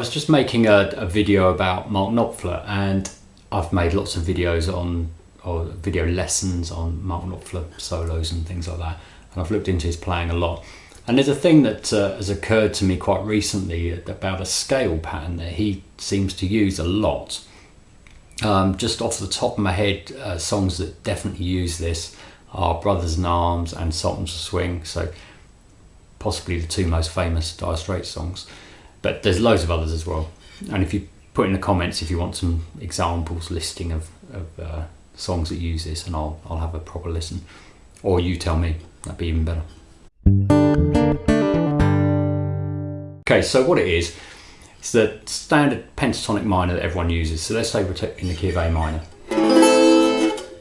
was just making a video about Mark Knopfler, and I've made lots of videos on, or video lessons on Mark Knopfler solos and things like that, and I've looked into his playing a lot. And there's a thing that has occurred to me quite recently about a scale pattern that he seems to use a lot. Just off the top of my head, songs that definitely use this are Brothers in Arms and Sultans of Swing, so possibly the two most famous Dire Straits songs. But there's loads of others as well. And if you put in the comments if you want some examples listing of songs that use this, and I'll have a proper listen. Or you tell me, that'd be even better. Okay, so what it is, it's the standard pentatonic minor that everyone uses. So let's say we're in the key of A minor.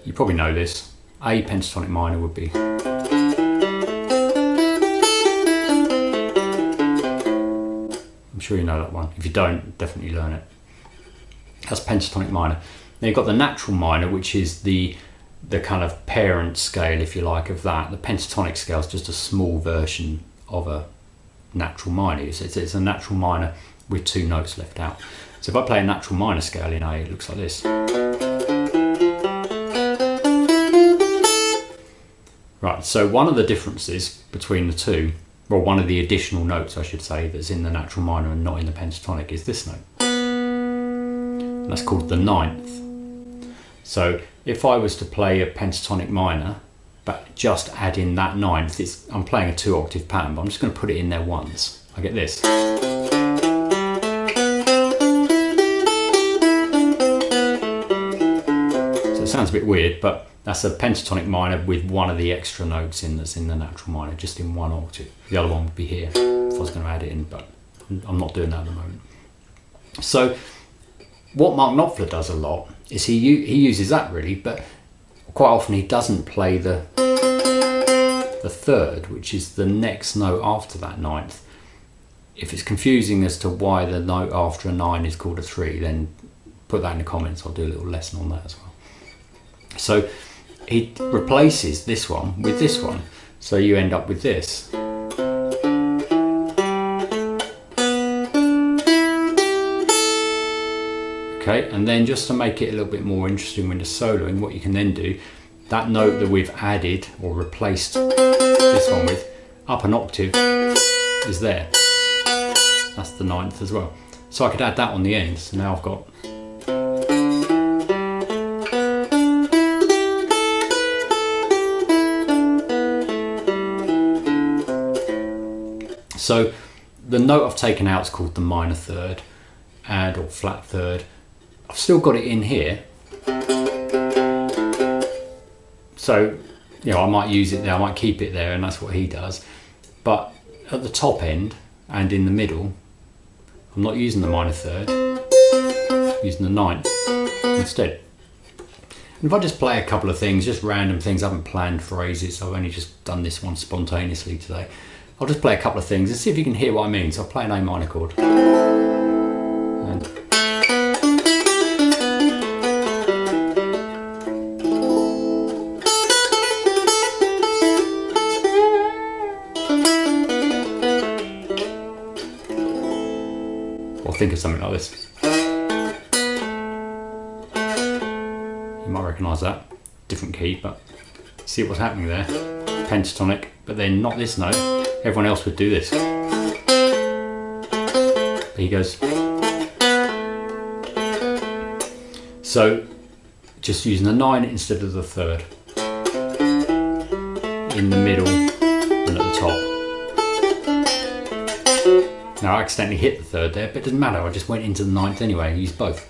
You probably know this. A pentatonic minor would be. I'm sure you know that one. If you don't, definitely learn it. That's pentatonic minor. Then you've got the natural minor, which is the kind of parent scale, if you like, of that. The pentatonic scale is just a small version of a natural minor. It's a natural minor with two notes left out. So if I play a natural minor scale in A, it looks like this. Right, so one of the differences between the two, well, one of the additional notes I should say that's in the natural minor and not in the pentatonic, is this note. And that's called the ninth. So if I was to play a pentatonic minor, but just add in that ninth, I'm playing a 2-octave pattern, but I'm just going to put it in there once. I get this. So it sounds a bit weird, but that's a pentatonic minor with one of the extra notes in that's in the natural minor, just in 1 octave. The other one would be here if I was going to add it in, but I'm not doing that at the moment. So what Mark Knopfler does a lot is he uses that really, but quite often he doesn't play the third, which is the next note after that ninth. If it's confusing as to why the note after a 9 is called a 3, then put that in the comments. I'll do a little lesson on that as well. So he replaces this one with this one, so you end up with this. Okay, and then just to make it a little bit more interesting when you're soloing, what you can then do, that note that we've added or replaced this one with, up an octave, is there. That's the ninth as well. So I could add that on the end, so now I've got. So the note I've taken out is called the minor third, or flat third. I've still got it in here, so I might use it there, I might keep it there, and that's what he does. But at the top end and in the middle, I'm not using the minor third, I'm using the ninth instead. And if I just play a couple of things, just random things, I haven't planned phrases, I've only just done this one spontaneously today. I'll just play a couple of things and see if you can hear what I mean. So I'll play an A minor chord. And or think of something like this. You might recognise that. Different key, but see what's happening there. Pentatonic, but then not this note. Everyone else would do this. There he goes. So just using the 9 instead of the third. In the middle and at the top. Now I accidentally hit the third there, but it doesn't matter, I just went into the 9th anyway and used both.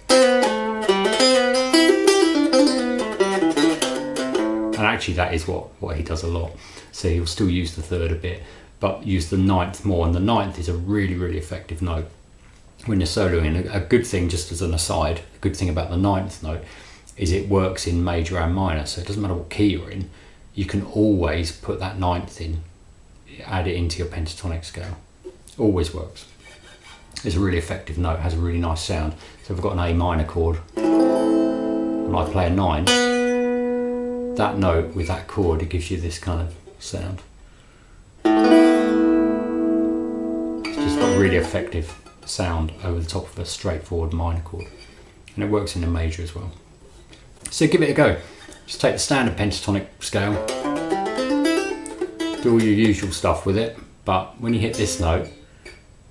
And actually that is what he does a lot. So he'll still use the third a bit, but use the 9th more, and the 9th is a really, really effective note when you're soloing. A good thing, just as an aside, a good thing about the 9th note is it works in major and minor, so it doesn't matter what key you're in, you can always put that 9th in, add it into your pentatonic scale. Always works. It's a really effective note, has a really nice sound. So if I've got an A minor chord and I play a 9, that note with that chord, it gives you this kind of sound. It's just got really effective sound over the top of a straightforward minor chord. And it works in a major as well. So give it a go. Just take the standard pentatonic scale, do all your usual stuff with it, but when you hit this note,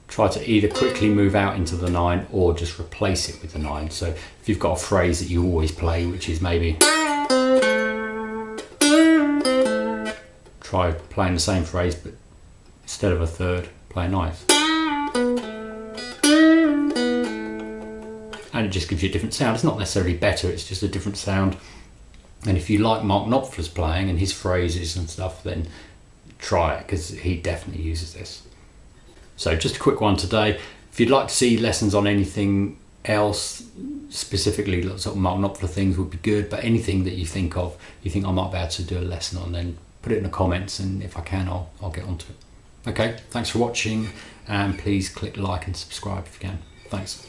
try to either quickly move out into the 9 or just replace it with the 9. So if you've got a phrase that you always play, which is maybe, try playing the same phrase, but instead of a third, play a ninth. And it just gives you a different sound. It's not necessarily better, it's just a different sound. And if you like Mark Knopfler's playing and his phrases and stuff, then try it, because he definitely uses this. So just a quick one today. If you'd like to see lessons on anything else, specifically sort of Mark Knopfler things would be good, but anything that you think of, you think I might be able to do a lesson on, then put it in the comments, and if I can, I'll get onto it. Okay, thanks for watching, and please click like and subscribe if you can. Thanks.